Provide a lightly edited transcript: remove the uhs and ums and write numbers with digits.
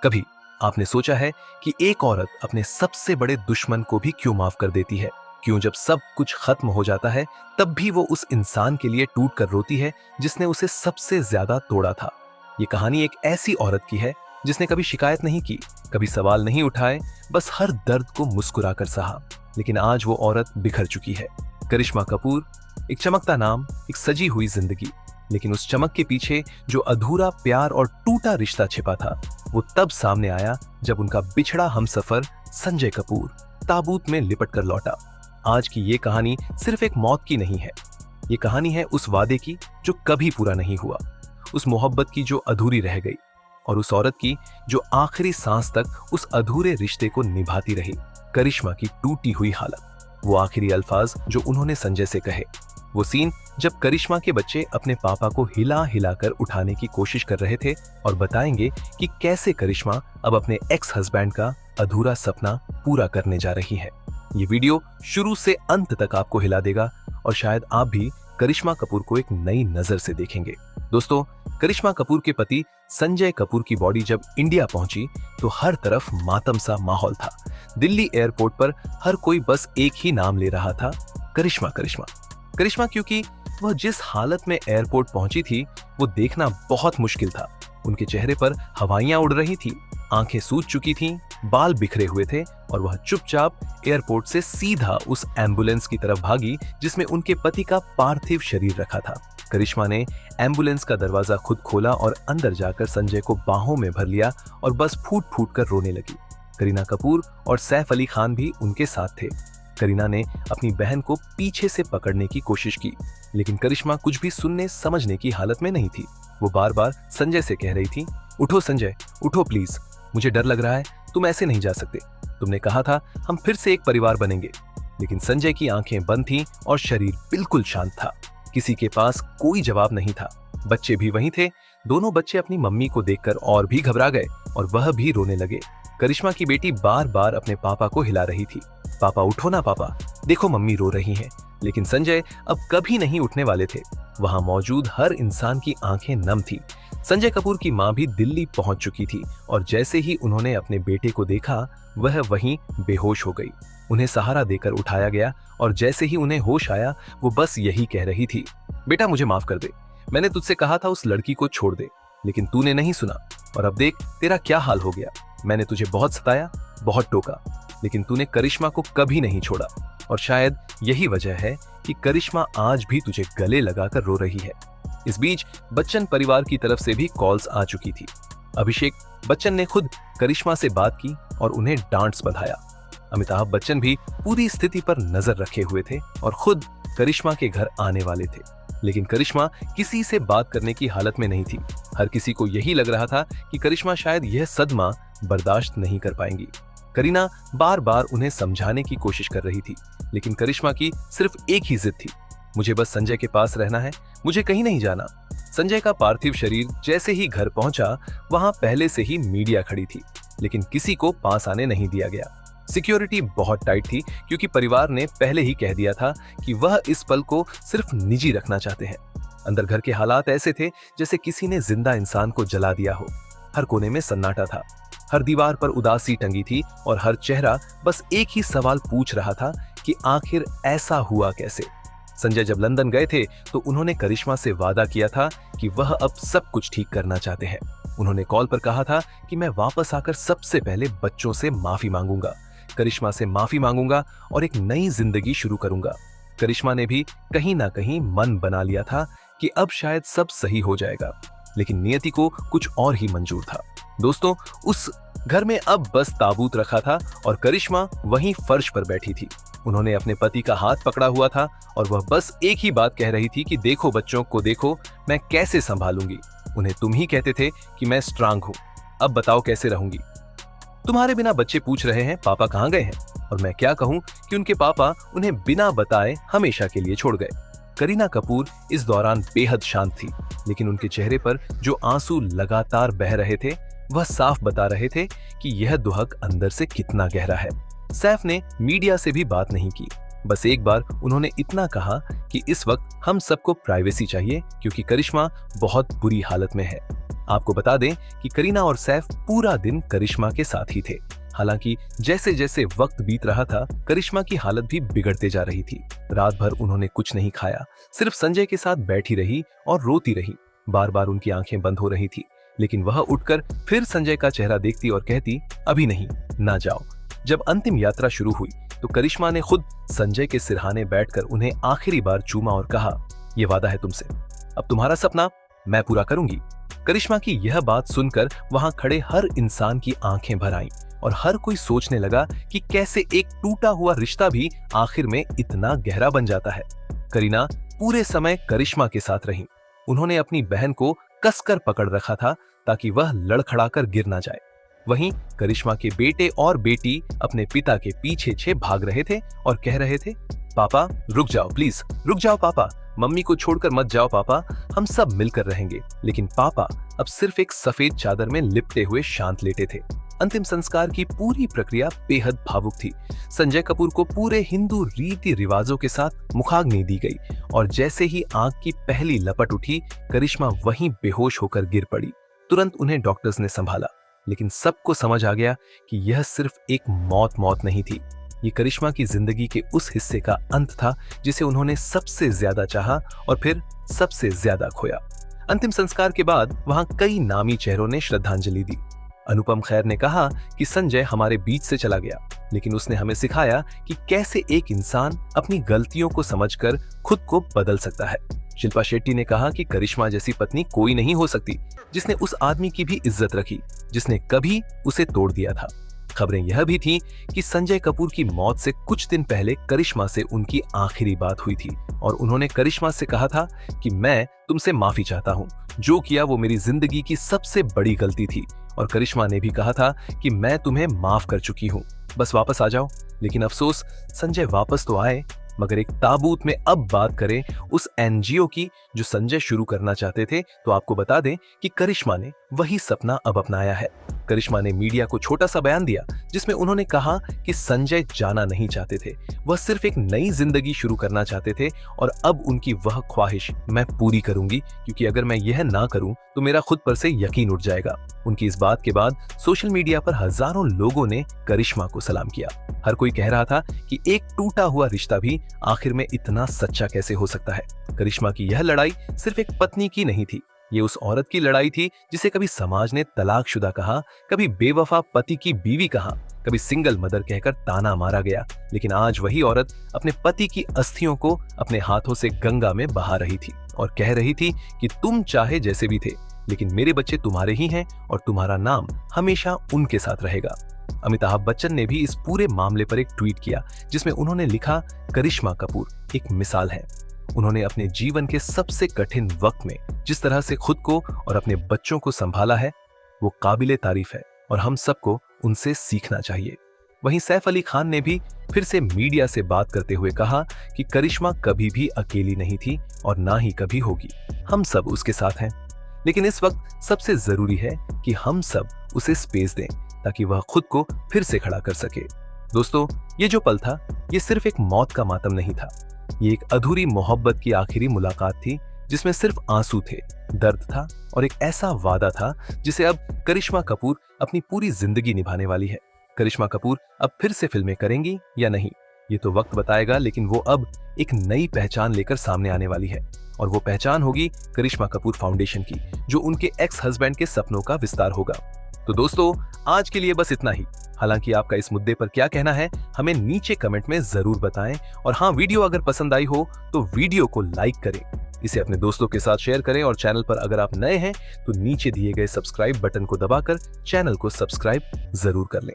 कभी आपने सोचा है कि एक औरत अपने सबसे बड़े दुश्मन को भी क्यों माफ कर देती है? क्यों जब सब कुछ खत्म हो जाता है तब भी वो उस इंसान के लिए टूट कर रोती है जिसने उसे सबसे ज्यादा तोड़ा था? ये कहानी एक ऐसी औरत की है जिसने कभी शिकायत नहीं की, कभी सवाल नहीं उठाए, बस हर दर्द को मुस्कुरा कर सहा। लेकिन आज वो औरत बिखर चुकी है। करिश्मा कपूर, एक चमकता नाम, एक सजी हुई जिंदगी। लेकिन उस चमक के पीछे जो अधूरा प्यार और टूटा रिश्ता छिपा था, वो तब सामने आया जब उनका बिछड़ा हमसफर संजय कपूर ताबूत में लिपट कर लौटा। आज की ये कहानी सिर्फ एक मौत की नहीं है, ये कहानी है उस वादे की जो कभी पूरा नहीं हुआ, उस मोहब्बत की जो अधूरी रह गई, और उस औरत की जो आखिरी सांस तक उस अधूरे रिश्ते को निभाती रही। करिश्मा की टूटी हुई हालत, वो आखिरी अल्फाज जो उन्होंने संजय से कहे, वो सीन जब करिश्मा के बच्चे अपने पापा को हिला हिला कर उठाने की कोशिश कर रहे थे, और बताएंगे कि कैसे करिश्मा अब अपने एक्स हस्बैंड का अधूरा सपना पूरा करने जा रही है। ये वीडियो शुरू से अंत तक आपको हिला देगा और शायद आप भी करिश्मा कपूर को एक नई नजर से देखेंगे। दोस्तों, करिश्मा कपूर के पति संजय कपूर की बॉडी जब इंडिया पहुंची तो हर तरफ मातम सा माहौल था। दिल्ली एयरपोर्ट पर हर कोई बस एक ही नाम ले रहा था, करिश्मा करिश्मा करिश्मा, क्योंकि वह जिस हालत में एयरपोर्ट पहुंची थी वो देखना बहुत मुश्किल था। उनके चेहरे पर हवाइयां उड़ रही थी, आंखें सूज चुकी थीं, बाल बिखरे हुए थे, और वह चुपचाप एयरपोर्ट से सीधा उस एम्बुलेंस की तरफ भागी जिसमें उनके पति का पार्थिव शरीर रखा था। करिश्मा ने एम्बुलेंस का दरवाजा खुद खोला और अंदर जाकर संजय को बाहों में भर लिया और बस फूट फूट कर रोने लगी। करीना कपूर और सैफ अली खान भी उनके साथ थे। करीना ने अपनी बहन को पीछे से पकड़ने की कोशिश की, लेकिन करिश्मा कुछ भी सुनने समझने की हालत में नहीं थी। वो बार बार संजय से कह रही थी, उठो संजय, उठो प्लीज, मुझे डर लग रहा है, तुम ऐसे नहीं जा सकते, तुमने कहा था हम फिर से एक परिवार बनेंगे। लेकिन संजय की आंखें बंद थीं और शरीर बिल्कुल शांत था। किसी के पास कोई जवाब नहीं था। बच्चे भी वहीं थे। दोनों बच्चे अपनी मम्मी को देखकर और भी घबरा गए और वह भी रोने लगे। करिश्मा की बेटी बार बार अपने पापा को हिला रही थी, पापा उठो ना पापा, देखो मम्मी रो रही हैं। लेकिन संजय अब कभी नहीं उठने वाले थे। वहां मौजूद हर इंसान की आंखें नम थी। संजय कपूर की मां भी दिल्ली पहुंच चुकी थी और जैसे ही उन्होंने अपने बेटे को देखा वह वहीं बेहोश हो गई। उन्हें सहारा देकर उठाया गया और जैसे ही उन्हें होश आया वो बस यही कह रही थी, बेटा मुझे माफ कर दे, मैंने तुझसे कहा था उस लड़की को छोड़ दे, लेकिन तूने नहीं सुना, और अब देख तेरा क्या हाल हो गया। मैंने तुझे बहुत सताया, बहुत टोका, लेकिन तूने करिश्मा को कभी नहीं छोड़ा, और शायद यही वजह है कि करिश्मा आज भी तुझे गले लगाकर रो रही है। इस बीच बच्चन परिवार की तरफ से भी कॉल्स आ चुकी थी। अभिषेक बच्चन ने खुद करिश्मा से बात की और उन्हें डांट्स बधाया। अमिताभ बच्चन भी पूरी स्थिति पर नजर रखे हुए थे और खुद करिश्मा के घर आने वाले थे, लेकिन करिश्मा किसी से बात करने की हालत में नहीं थी। हर किसी को यही लग रहा था कि करिश्मा शायद यह सदमा बर्दाश्त नहीं कर पाएंगी। करीना बार बार उन्हें समझाने की कोशिश कर रही थी, लेकिन करिश्मा की सिर्फ एक ही जिद थी, मुझे बस संजय के पास रहना है, मुझे कहीं नहीं जाना। संजय का पार्थिव शरीर जैसे ही घर पहुंचा, वहां पहले से ही मीडिया खड़ी थी, लेकिन किसी को पास आने नहीं दिया गया। सिक्योरिटी बहुत टाइट थी क्योंकि परिवार ने पहले ही कह दिया था कि वह इस पल को सिर्फ निजी रखना चाहते हैं। अंदर घर के हालात ऐसे थे जैसे किसी ने जिंदा इंसान को जला दिया हो। हर कोने में सन्नाटा था, हर दीवार पर उदासी टंगी थी और हर चेहरा बस एक ही सवाल पूछ रहा था कि आखिर ऐसा हुआ कैसे। संजय जब लंदन गए थे तो उन्होंने करिश्मा से वादा किया था कि वह अब सब कुछ ठीक करना चाहते हैं। उन्होंने कॉल पर कहा था कि मैं वापस आकर सबसे पहले बच्चों से माफी मांगूंगा, करिश्मा से माफी मांगूंगा और एक नई जिंदगी शुरू करूंगा। करिश्मा ने भी कहीं ना कहीं मन बना लिया था कि अब शायद सब सही हो जाएगा, लेकिन नियति को कुछ और ही मंजूर था। दोस्तों, उस घर में अब बस ताबूत रखा था और करिश्मा वहीं फर्श पर बैठी थी। उन्होंने अपने पति का हाथ पकड़ा हुआ था और वह बस एक ही बात कह रही थी कि देखो बच्चों को देखो, मैं कैसे संभालूंगी। उन्हें तुम ही कहते थे कि मैं स्ट्रांग हूं, अब बताओ कैसे रहूंगी। तुम्हारे बिना बच्चे पूछ रहे हैं पापा कहाँ गए हैं, और मैं क्या कहूं कि उनके पापा उन्हें बिना बताए हमेशा के लिए छोड़ गए। करीना कपूर इस दौरान बेहद शांत थी, लेकिन उनके चेहरे पर जो आंसू लगातार बह रहे थे वह साफ बता रहे थे कि यह दुहक अंदर से कितना गहरा है। सैफ ने मीडिया से भी बात नहीं की, बस एक बार उन्होंने इतना कहा कि इस वक्त हम सबको प्राइवेसी चाहिए क्योंकि करिश्मा बहुत बुरी हालत में है। आपको बता दें कि करीना और सैफ पूरा दिन करिश्मा के साथ ही थे। हालांकि जैसे जैसे वक्त बीत रहा था, करिश्मा की हालत भी बिगड़ते जा रही थी। रात भर उन्होंने कुछ नहीं खाया, सिर्फ संजय के साथ बैठी रही और रोती रही। बार बार उनकी आंखें बंद हो रही थी, लेकिन वह उठकर फिर संजय का चेहरा देखती और कहती, अभी नहीं, ना जाओ। जब अंतिम यात्रा शुरू हुई तो करिश्मा ने खुद संजय के सिरहाने बैठकर उन्हें आखिरी बार चूमा और कहा, ये वादा है तुमसे, अब तुम्हारा सपना मैं पूरा करूंगी। करिश्मा की यह बात सुनकर वहां खड़े हर इंसान की आंखें भर आईं और हर कोई सोचने लगा कि कैसे एक टूटा हुआ रिश्ता भी आखिर में इतना गहरा बन जाता है। करीना पूरे समय करिश्मा के साथ रही। उन्होंने अपनी बहन को कसकर पकड़ रखा था ताकि वह लड़खड़ाकर गिर ना जाए। वहीं करिश्मा के बेटे और बेटी अपने पिता के पीछे भाग रहे थे और कह रहे थे, पापा रुक जाओ, प्लीज रुक जाओ पापा, मम्मी को छोड़कर मत जाओ पापा, हम सब मिलकर रहेंगे। लेकिन पापा अब सिर्फ एक सफेद चादर में लिपटे हुए शांत लेटे थे। अंतिम संस्कार की पूरी प्रक्रिया बेहद भावुक थी। संजय कपूर को पूरे हिंदू रीति रिवाजों के साथ मुखाग्नि दी गई और जैसे ही आग की पहली लपट उठी, करिश्मा वहीं बेहोश होकर गिर पड़ी। तुरंत उन्हें डॉक्टर्स ने संभाला, लेकिन सबको समझ आ गया कि यह सिर्फ एक मौत नहीं थी। ये करिश्मा की जिंदगी के उस हिस्से का अंत था जिसे उन्होंने सबसे ज्यादा चाहा और फिर सबसे ज्यादा खोया। अंतिम संस्कार के बाद वहां कई नामी चेहरों ने श्रद्धांजलि दी। अनुपम खेर ने कहा कि संजय हमारे बीच से चला गया, लेकिन उसने हमें सिखाया कि कैसे एक इंसान अपनी गलतियों को समझकर खुद को बदल सकता है। शिल्पा शेट्टी ने कहा कि करिश्मा जैसी पत्नी कोई नहीं हो सकती, जिसने उस आदमी की भी इज्जत रखी जिसने कभी उसे तोड़ दिया था। खबरें यह भी थी कि संजय कपूर की मौत से कुछ दिन पहले करिश्मा से उनकी आखिरी बात हुई थी और उन्होंने करिश्मा से कहा था कि मैं तुमसे माफी चाहता हूँ, जो किया वो मेरी जिंदगी की सबसे बड़ी गलती थी। और करिश्मा ने भी कहा था कि मैं तुम्हें माफ कर चुकी हूँ, बस वापस आ जाओ। लेकिन अफसोस, संजय वापस तो आए, मगर एक ताबूत में। अब बात करें उस एनजीओ की जो संजय शुरू करना चाहते थे, तो आपको बता दें कि करिश्मा ने वही सपना अब अपनाया है। करिश्मा ने मीडिया को छोटा सा बयान दिया जिसमें उन्होंने कहा कि संजय जाना नहीं चाहते थे, वह सिर्फ एक नई जिंदगी शुरू करना चाहते थे और अब उनकी वह ख्वाहिश मैं पूरी करूंगी, क्योंकि अगर मैं यह ना करूं तो मेरा खुद पर से यकीन उठ जाएगा। उनकी इस बात के बाद सोशल मीडिया पर हजारों लोगों ने करिश्मा को सलाम किया। हर कोई कह रहा था कि एक टूटा हुआ रिश्ता भी आखिर में इतना सच्चा कैसे हो सकता है। करिश्मा की यह लड़ाई सिर्फ एक पत्नी की नहीं थी, ये उस औरत की लड़ाई थी जिसे कभी समाज ने तलाकशुदा कहा, कभी बेवफा पति की बीवी कहा, कभी सिंगल मदर कहकर ताना मारा गया। लेकिन आज वही औरत अपने पति की अस्थियों को अपने हाथों से गंगा में बहा रही थी और कह रही थी कि तुम चाहे जैसे भी थे, लेकिन मेरे बच्चे तुम्हारे ही हैं और तुम्हारा नाम हमेशा उनके साथ रहेगा। अमिताभ बच्चन ने भी इस पूरे मामले पर एक ट्वीट किया जिसमें उन्होंने लिखा, करिश्मा कपूर एक मिसाल है। उन्होंने अपने जीवन के सबसे कठिन वक्त में जिस तरह से खुद को और अपने बच्चों को संभाला है, वो काबिले तारीफ है और हम सबको उनसे सीखना चाहिए। वहीं सैफ अली खान ने भी फिर से मीडिया से बात करते हुए कहा कि करिश्मा कभी भी अकेली नहीं थी और ना ही कभी होगी, हम सब उसके साथ हैं। लेकिन इस वक्त सबसे जरूरी है कि हम सब उसे स्पेस दें ताकि वह खुद को फिर से खड़ा कर सके। दोस्तों, ये जो पल था, ये सिर्फ एक मौत का मातम नहीं था, ये एक अधूरी मोहब्बत की आखिरी मुलाकात थी जिसमें सिर्फ आंसू थे, दर्द था और एक ऐसा वादा था जिसे अब करिश्मा कपूर अपनी पूरी जिंदगी निभाने वाली है। करिश्मा कपूर अब फिर से फिल्में करेंगी या नहीं, ये तो वक्त बताएगा, लेकिन वो अब एक नई पहचान लेकर सामने आने वाली है और वो पहचान होगी करिश्मा कपूर फाउंडेशन की, जो उनके एक्स हस्बैंड के सपनों का विस्तार होगा। तो दोस्तों, आज के लिए बस इतना ही। हालांकि आपका इस मुद्दे पर क्या कहना है हमें नीचे कमेंट में जरूर बताएं और हाँ, वीडियो अगर पसंद आई हो तो वीडियो को लाइक करें, इसे अपने दोस्तों के साथ शेयर करें और चैनल पर अगर आप नए हैं तो नीचे दिए गए सब्सक्राइब बटन को दबाकर चैनल को सब्सक्राइब जरूर कर लें।